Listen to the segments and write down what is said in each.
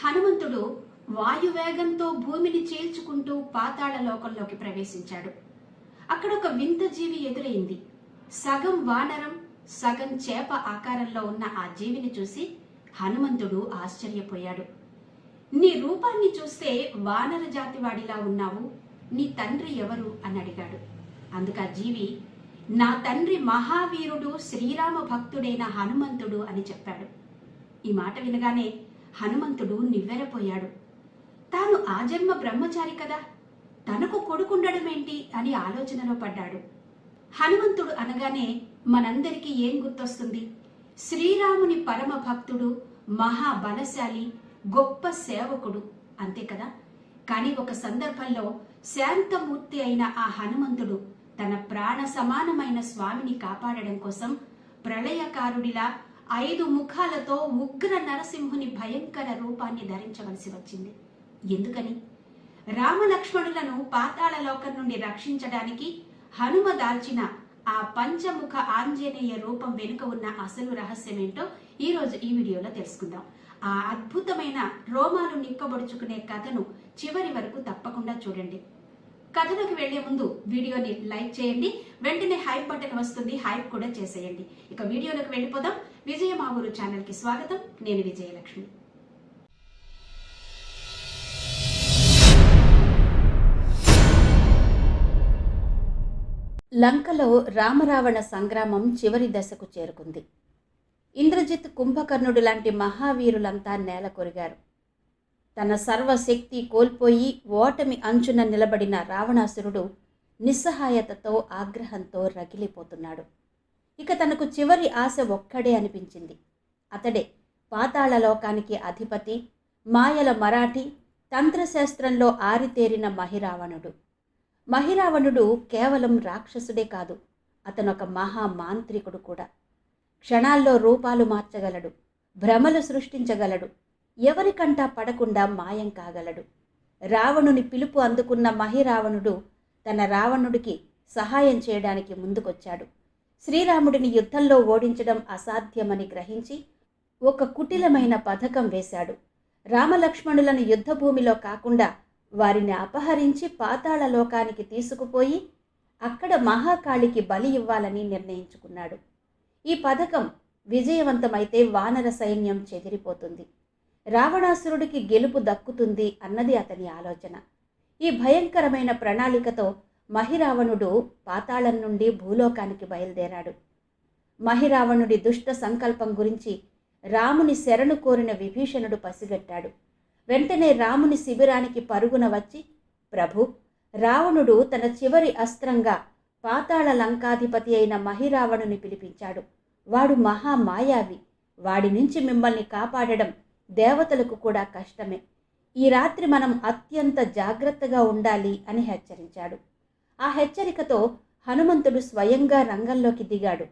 హనుమంతుడు వాయువేగంతో భూమిని చీల్చుకుంటూ పాతాళ లోకంలోకి ప్రవేశించాడు. అక్కడ ఒక వింత జీవి ఎదురైంది. సగం వానరం, సగం చేప ఆకారంలో ఉన్న ఆ జీవిని చూసి హనుమంతుడు ఆశ్చర్యపోయాడు. నీ రూపాన్ని చూస్తే వానర జాతివాడిలా ఉన్నావు, నీ తండ్రి ఎవరు అని అడిగాడు. అందుకు ఆ జీవి, నా తండ్రి మహావీరుడు శ్రీరామ భక్తుడైన హనుమంతుడు అని చెప్పాడు. ఈ మాట వినగానే హనుమంతుడు నివ్వెరపోయాడు. తాను ఆజన్మ బ్రహ్మచారి కదా, తనకు కొడుకుండడమేంటి అని ఆలోచనలో పడ్డాడు. హనుమంతుడు అనగానే మనందరికీ ఏం గుర్తొస్తుంది? శ్రీరాముని పరమ భక్తుడు, మహాబలశాలి, గొప్ప సేవకుడు, అంతే కదా. కానీ ఒక సందర్భంలో శాంతమూర్తి అయిన ఆ హనుమంతుడు తన ప్రాణ సమానమైన స్వామిని కాపాడడం కోసం ప్రళయకారుడిలా 5 ముఖాలతో ఉగ్ర నరసింహుని భయంకర రూపాన్ని ధరించవలసి వచ్చింది. ఎందుకని? రామలక్ష్మణులను పాతాళ లోకం నుండి రక్షించడానికి హనుమ దాల్చిన ఆ పంచముఖ ఆంజనేయ రూపం వెనుక ఉన్న అసలు రహస్యమేంటో ఈరోజు ఈ వీడియోలో తెలుసుకుందాం. ఆ అద్భుతమైన రోమాలు నిక్కబొడుచుకునే కథను చివరి వరకు తప్పకుండా చూడండి. కథలోకి వెళ్లే ముందు వీడియోని లైక్ చేయండి, వెంటనే హైప్ బటన్ వస్తుంది, హైప్ కూడా చేసేయండి. ఇక వీడియోలోకి వెళ్ళిపోదాం. విజయ మా ఊరు ఛానల్ కి స్వాగతం. నేను విజయలక్ష్మి. లంకలో రామరావణ సంగ్రామం చివరి దశకు చేరుకుంది. ఇంద్రజిత్, కుంభకర్ణుడు లాంటి మహావీరులంతా నేల కొరిగారు. తన సర్వశక్తి కోల్పోయి ఓటమి అంచున నిలబడిన రావణాసురుడు నిస్సహాయతతో, ఆగ్రహంతో రగిలిపోతున్నాడు. ఇక తనకు చివరి ఆశ ఒక్కడే అనిపించింది. అతడే పాతాళ లోకానికి అధిపతి, మాయల మరాఠీ, తంత్రశాస్త్రంలో ఆరితేరిన మహిరావణుడు. మహిరావణుడు కేవలం రాక్షసుడే కాదు, అతనొక మహామాంత్రికుడు కూడా. క్షణాల్లో రూపాలు మార్చగలడు, భ్రమలు సృష్టించగలడు, ఎవరికంటా పడకుండా మాయం కాగలడు. రావణుని పిలుపు అందుకున్న మహిరావణుడు తన రావణుడికి సహాయం చేయడానికి ముందుకొచ్చాడు. శ్రీరాముడిని యుద్ధంలో ఓడించడం అసాధ్యమని గ్రహించి ఒక కుటిలమైన పథకం వేశాడు. రామలక్ష్మణులను యుద్ధభూమిలో కాకుండా వారిని అపహరించి పాతాళ లోకానికి తీసుకుపోయి అక్కడ మహాకాళికి బలి ఇవ్వాలని నిర్ణయించుకున్నాడు. ఈ పథకం విజయవంతమైతే వానర సైన్యం చెదిరిపోతుంది, రావణాసురుడికి గెలుపు దక్కుతుంది అన్నది అతని ఆలోచన. ఈ భయంకరమైన ప్రణాళికతో మహిరావణుడు పాతాళం నుండి భూలోకానికి బయలుదేరాడు. మహిరావణుడి దుష్ట సంకల్పం గురించి రాముని శరణు కోరిన విభీషణుడు పసిగట్టాడు. వెంటనే రాముని శిబిరానికి పరుగున వచ్చి, ప్రభు, రావణుడు తన చివరి అస్త్రంగా పాతాళ లంకాధిపతి అయిన మహిరావణుని పిలిపించాడు. వాడు మహామాయావి, వాడి నుంచి మిమ్మల్ని కాపాడడం దేవతలకు కూడా కష్టమే. ఈ రాత్రి మనం అత్యంత జాగ్రత్తగా ఉండాలి అని హెచ్చరించాడు. ఆ హెచ్చరికతో హనుమంతుడు స్వయంగా రంగంలోకి దిగాడు.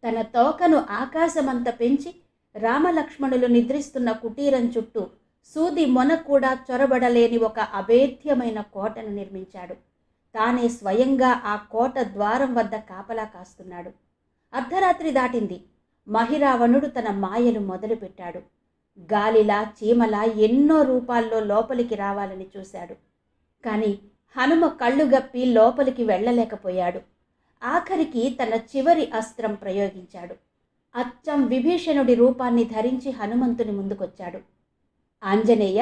తన తోకను ఆకాశమంత పెంచి రామలక్ష్మణులు నిద్రిస్తున్న కుటీరం చుట్టూ సూది మొన కూడా చొరబడలేని ఒక అభేద్యమైన కోటను నిర్మించాడు. తానే స్వయంగా ఆ కోట ద్వారం వద్ద కాపలా కాస్తున్నాడు. అర్ధరాత్రి దాటింది. మహిరావణుడు తన మాయలు మొదలుపెట్టాడు. గాలిలా, చీమలా ఎన్నో రూపాల్లో లోపలికి రావాలని చూశాడు. కానీ హనుమ కళ్ళు గప్పి లోపలికి వెళ్ళలేకపోయాడు. ఆఖరికి తన చివరి అస్త్రం ప్రయోగించాడు. అచ్చం విభీషణుడి రూపాన్ని ధరించి హనుమంతుని ముందుకొచ్చాడు. ఆంజనేయ,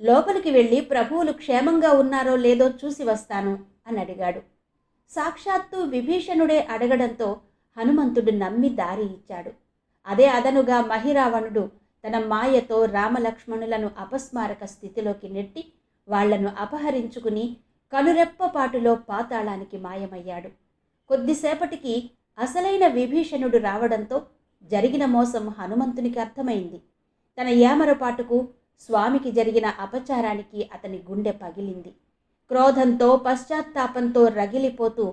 లోపలికి వెళ్ళి ప్రభువులు క్షేమంగా ఉన్నారో లేదో చూసి వస్తాను అని అడిగాడు. సాక్షాత్తు విభీషణుడే అడగడంతో హనుమంతుడు నమ్మి దారి ఇచ్చాడు. అదే అదనుగా మహిరావణుడు తన మాయతో రామలక్ష్మణులను అపస్మారక స్థితిలోకి నెట్టి వాళ్లను అపహరించుకుని కనురెప్పపాటులో పాతాళానికి మాయమయ్యాడు. కొద్దిసేపటికి అసలైన విభీషణుడు రావడంతో జరిగిన మోసం హనుమంతునికి అర్థమైంది. తన ఏమరపాటుకు, స్వామికి జరిగిన అపచారానికి అతని గుండె పగిలింది. క్రోధంతో, పశ్చాత్తాపంతో రగిలిపోతూ,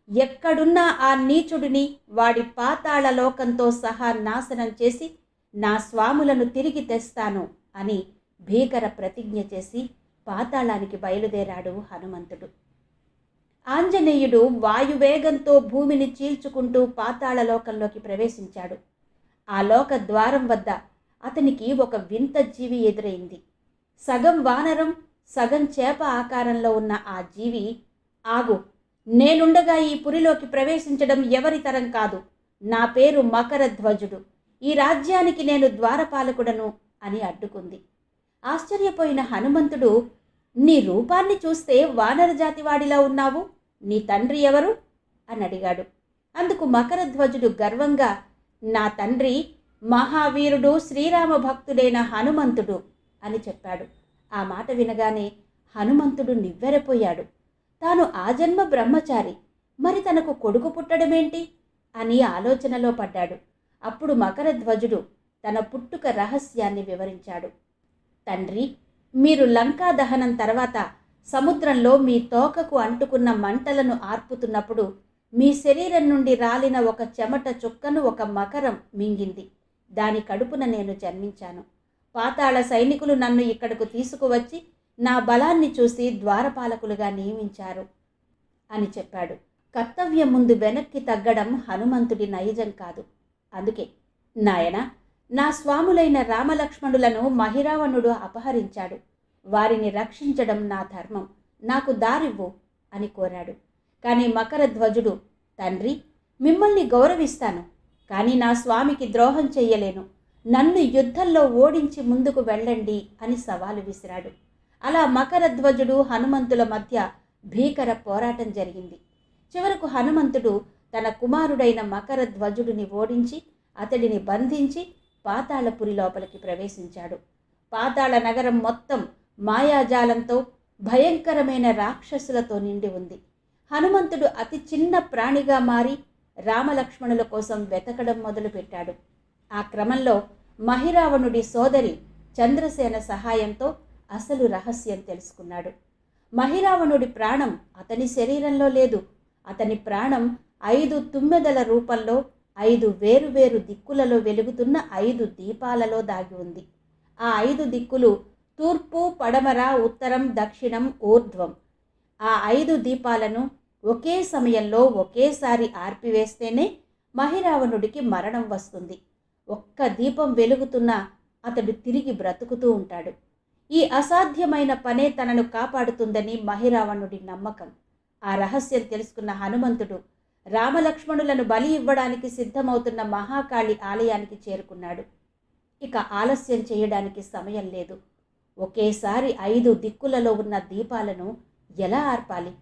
ఎక్కడున్నా ఆ నీచుడిని, వాడి పాతాళ లోకంతో సహా నాశనం చేసి నా స్వాములను తిరిగి తెస్తాను అని భీకర ప్రతిజ్ఞ చేసి పాతాళానికి బయలుదేరాడు హనుమంతుడు. ఆంజనేయుడు వాయువేగంతో భూమిని చీల్చుకుంటూ పాతాళ లోకంలోకి ప్రవేశించాడు. ఆ లోక ద్వారం వద్ద అతనికి ఒక వింత జీవి ఎదురైంది. సగం వానరం సగం చేప ఆకారంలో ఉన్న ఆ జీవి, ఆగు, నేనుండగా ఈ పురిలోకి ప్రవేశించడం ఎవరి తరం కాదు. నా పేరు మకరధ్వజుడు. ఈ రాజ్యానికి నేను ద్వారపాలకుడను అని అడ్డుకుంది. ఆశ్చర్యపోయిన హనుమంతుడు, నీ రూపాన్ని చూస్తే వానర జాతివాడిలా ఉన్నావు, నీ తండ్రి ఎవరు అని అడిగాడు. అందుకు మకరధ్వజుడు గర్వంగా, నా తండ్రి మహావీరుడు శ్రీరామ భక్తుడైన హనుమంతుడు అని చెప్పాడు. ఆ మాట వినగానే హనుమంతుడు నివ్వెరపోయాడు. తాను ఆజన్మ బ్రహ్మచారి, మరి తనకు కొడుకు పుట్టడమేంటి అని ఆలోచనలో పడ్డాడు. అప్పుడు మకరధ్వజుడు తన పుట్టుక రహస్యాన్ని వివరించాడు. తండ్రి, మీరు లంకా దహనం తర్వాత సముద్రంలో మీ తోకకు అంటుకున్న మంటలను ఆర్పుతున్నప్పుడు మీ శరీరం నుండి రాలిన ఒక చెమట చుక్కను ఒక మకరం మింగింది. దాని కడుపున నేను జన్మించాను. పాతాళ సైనికులు నన్ను ఇక్కడకు తీసుకువచ్చి నా బలాన్ని చూసి ద్వారపాలకులుగా నియమించారు అని చెప్పాడు. కర్తవ్యం ముందు వెనక్కి తగ్గడం హనుమంతుడి నైజం కాదు. అందుకే, నాయనా, నా స్వాములైన రామలక్ష్మణులను మహిరావణుడు అపహరించాడు. వారిని రక్షించడం నా ధర్మం, నాకు దారివ్వు అని కోరాడు. కానీ మకరధ్వజుడు, తండ్రి, మిమ్మల్ని గౌరవిస్తాను, కానీ నా స్వామికి ద్రోహం చెయ్యలేను. నన్ను యుద్ధంలో ఓడించి ముందుకు వెళ్ళండి అని సవాలు విసిరాడు. అలా మకరధ్వజుడు హనుమంతుల మధ్య భీకర పోరాటం జరిగింది. చివరకు హనుమంతుడు తన కుమారుడైన మకరధ్వజుడిని ఓడించి అతడిని బంధించి పాతాళపురి లోపలికి ప్రవేశించాడు. పాతాళ నగరం మొత్తం మాయాజాలంతో భయంకరమైన రాక్షసులతో నిండి ఉంది. హనుమంతుడు అతి చిన్న ప్రాణిగా మారి రామలక్ష్మణుల కోసం వెతకడం మొదలుపెట్టాడు. ఆ క్రమంలో మహిరావణుడి సోదరి చంద్రసేన సహాయంతో అసలు రహస్యం తెలుసుకున్నాడు. మహిరావణుడి ప్రాణం అతని శరీరంలో లేదు. అతని ప్రాణం 5 తుమ్మెదల రూపంలో 5 వేరువేరు దిక్కులలో వెలుగుతున్న 5 దీపాలలో దాగి ఉంది. ఆ 5 దిక్కులు తూర్పు, పడమర, ఉత్తరం, దక్షిణం, ఊర్ధ్వం. ఆ 5 దీపాలను ఒకే సమయంలో ఒకేసారి ఆర్పివేస్తేనే మహిరావణుడికి మరణం వస్తుంది. ఒక్క దీపం వెలుగుతున్నా అతడు తిరిగి బ్రతుకుతూ ఉంటాడు. ఈ అసాధ్యమైన పనే తనను కాపాడుతుందని మహిరావణుడి నమ్మకం. ఆ రహస్యం తెలుసుకున్న హనుమంతుడు రామలక్ష్మణులను బలి ఇవ్వడానికి సిద్ధమవుతున్న మహాకాళి ఆలయానికి చేరుకున్నాడు. ఇక ఆలస్యం చేయడానికి సమయం లేదు. ఒకేసారి 5 దిక్కులలో ఉన్న దీపాలను ఎలా ఆర్పాలి?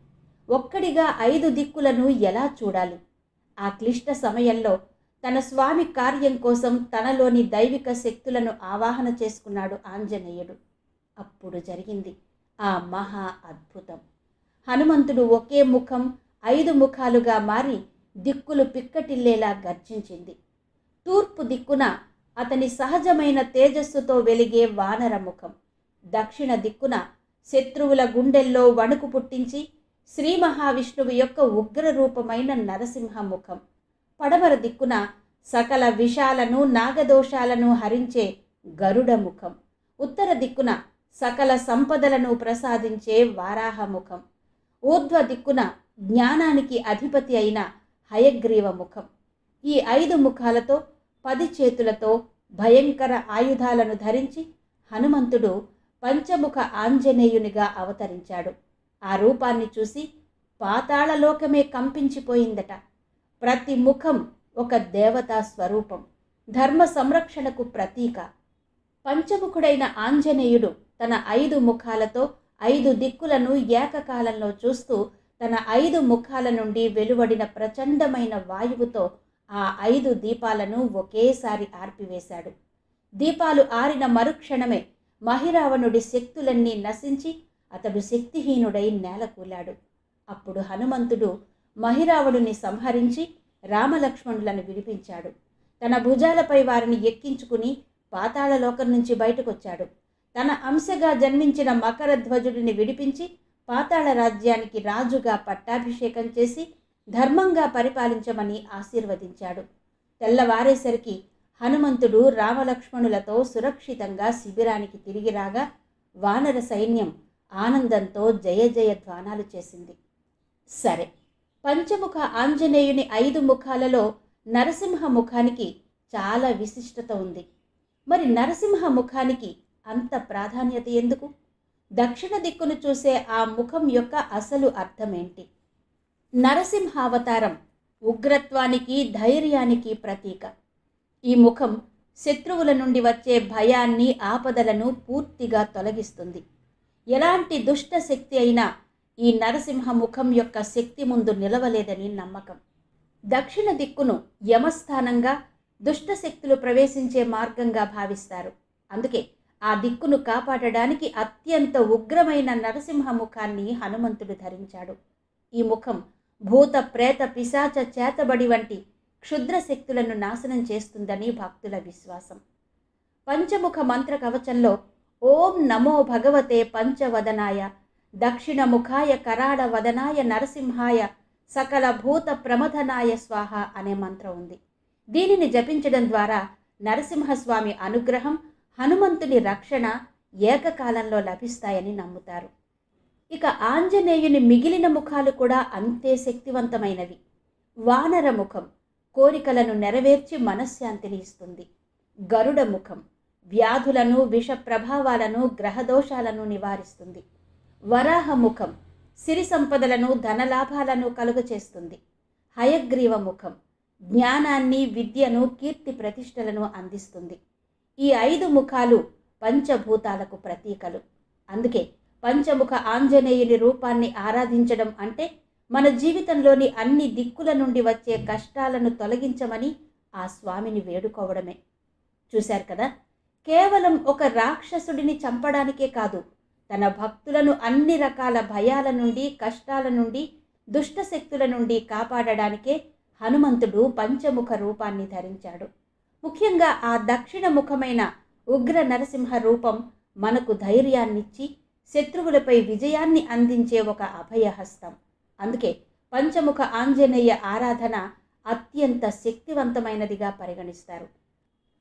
ఒక్కడిగా 5 దిక్కులను ఎలా చూడాలి? ఆ క్లిష్ట సమయంలో తన స్వామి కార్యం కోసం తనలోని దైవిక శక్తులను ఆవాహన చేసుకున్నాడు ఆంజనేయుడు. అప్పుడు జరిగింది ఆ మహా అద్భుతం. హనుమంతుడు ఒకే ముఖం 5 ముఖాలుగా మారి దిక్కులు పిక్కటిల్లేలా గర్జించింది. తూర్పు దిక్కున అతని సహజమైన తేజస్సుతో వెలిగే వానర ముఖం, దక్షిణ దిక్కున శత్రువుల గుండెల్లో వణుకు పుట్టించి శ్రీ మహావిష్ణువు యొక్క ఉగ్ర రూపమైన నరసింహ ముఖం, పడమర దిక్కున సకల విషాలను నాగదోషాలను హరించే గరుడ ముఖం, ఉత్తర దిక్కున సకల సంపదలను ప్రసాదించే వారాహ ముఖం, ఊర్ధ్వ దిక్కున జ్ఞానానికి అధిపతి అయిన హయగ్రీవ ముఖం. ఈ 5 ముఖాలతో 10 చేతులతో భయంకర ఆయుధాలను ధరించి హనుమంతుడు పంచముఖ ఆంజనేయునిగా అవతరించాడు. ఆ రూపాన్ని చూసి పాతాళలోకమే కంపించిపోయిందట. ప్రతి ముఖం ఒక దేవతా స్వరూపం, ధర్మ సంరక్షణకు ప్రతీక. పంచముఖుడైన ఆంజనేయుడు తన 5 ముఖాలతో 5 దిక్కులను ఏకకాలంలో చూస్తూ తన 5 ముఖాల నుండి వెలువడిన ప్రచండమైన వాయువుతో ఆ 5 దీపాలను ఒకేసారి ఆర్పివేశాడు. దీపాలు ఆరిన మరుక్షణమే మహిరావణుడి శక్తులన్నీ నశించి అతడు శక్తిహీనుడై నేలకూలాడు. అప్పుడు హనుమంతుడు మహిరావణుని సంహరించి రామలక్ష్మణులను విడిపించాడు. తన భుజాలపై వారిని ఎక్కించుకుని పాతాళలోకం నుంచి బయటకొచ్చాడు. తన అంశగా జన్మించిన మకరధ్వజుడిని విడిపించి పాతాళ రాజ్యానికి రాజుగా పట్టాభిషేకం చేసి ధర్మంగా పరిపాలించమని ఆశీర్వదించాడు. తెల్లవారేసరికి హనుమంతుడు రామలక్ష్మణులతో సురక్షితంగా శిబిరానికి తిరిగి రాగా వానర సైన్యం ఆనందంతో జయ జయ ధ్వానాలు చేసింది. సరే, పంచముఖ ఆంజనేయుని 5 ముఖాలలో నరసింహ ముఖానికి చాలా విశిష్టత ఉంది. మరి నరసింహ ముఖానికి అంత ప్రాధాన్యత ఎందుకు? దక్షిణ దిక్కును చూసే ఆ ముఖం యొక్క అసలు అర్థమేంటి? నరసింహావతారం ఉగ్రత్వానికి, ధైర్యానికి ప్రతీక. ఈ ముఖం శత్రువుల నుండి వచ్చే భయాన్ని, ఆపదలను పూర్తిగా తొలగిస్తుంది. ఎలాంటి దుష్ట శక్తి అయినా ఈ నరసింహ ముఖం యొక్క శక్తి ముందు నిలవలేదని నమ్మకం. దక్షిణ దిక్కును యమస్థానంగా, దుష్ట శక్తులు ప్రవేశించే మార్గంగా భావిస్తారు. అందుకే ఆ దిక్కును కాపాడడానికి అత్యంత ఉగ్రమైన నరసింహ ముఖాన్ని హనుమంతుడు ధరించాడు. ఈ ముఖం భూత, ప్రేత, పిశాచ, చేతబడి వంటి క్షుద్ర శక్తులను నాశనం చేస్తుందని భక్తుల విశ్వాసం. పంచముఖ మంత్ర కవచంలో ఓం నమో భగవతే పంచవదనాయ దక్షిణముఖాయ కరాళ వదనాయ నరసింహాయ సకల భూత ప్రమథనాయ స్వాహ అనే మంత్రం ఉంది. దీనిని జపించడం ద్వారా నరసింహస్వామి అనుగ్రహం, హనుమంతుని రక్షణ ఏకకాలంలో లభిస్తాయని నమ్ముతారు. ఇక ఆంజనేయుని మిగిలిన ముఖాలు కూడా అంతే శక్తివంతమైనవి. వానర ముఖం కోరికలను నెరవేర్చి మనశ్శాంతిని ఇస్తుంది. గరుడ ముఖం వ్యాధులను, విష ప్రభావాలను, గ్రహదోషాలను నివారిస్తుంది. వరాహ ముఖం సిరి సంపదలను, ధనలాభాలను కలుగచేస్తుంది. హయగ్రీవ ముఖం జ్ఞానాన్ని, విద్యను, కీర్తి ప్రతిష్టలను అందిస్తుంది. ఈ 5 ముఖాలు పంచభూతాలకు ప్రతీకలు. అందుకే పంచముఖ ఆంజనేయుని రూపాన్ని ఆరాధించడం అంటే మన జీవితంలోని అన్ని దిక్కుల నుండి వచ్చే కష్టాలను తొలగించమని ఆ స్వామిని వేడుకోవడమే. చూశారు కదా, కేవలం ఒక రాక్షసుడిని చంపడానికే కాదు, తన భక్తులను అన్ని రకాల భయాల నుండి, కష్టాల నుండి, దుష్ట శక్తుల నుండి కాపాడడానికే హనుమంతుడు పంచముఖ రూపాన్ని ధరించాడు. ముఖ్యంగా ఆ దక్షిణ ముఖమైన ఉగ్ర నరసింహ రూపం మనకు ధైర్యాన్నిచ్చి శత్రువులపై విజయాన్ని అందించే ఒక అభయహస్తం. అందుకే పంచముఖ ఆంజనేయ ఆరాధన అత్యంత శక్తివంతమైనదిగా పరిగణిస్తారు.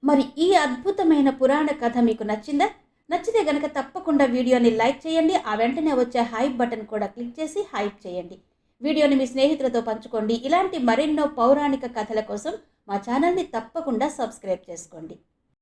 మరి ఈ అద్భుతమైన పురాణ కథ మీకు నచ్చిందా? నచ్చితే గనక తప్పకుండా వీడియోని లైక్ చేయండి. ఆ వెంటనే వచ్చే హైప్ బటన్ కూడా క్లిక్ చేసి హైప్ చేయండి. వీడియోని మీ స్నేహితులతో పంచుకోండి. ఇలాంటి మరెన్నో పౌరాణిక కథల కోసం మా ఛానల్ని తప్పకుండా సబ్స్క్రైబ్ చేసుకోండి.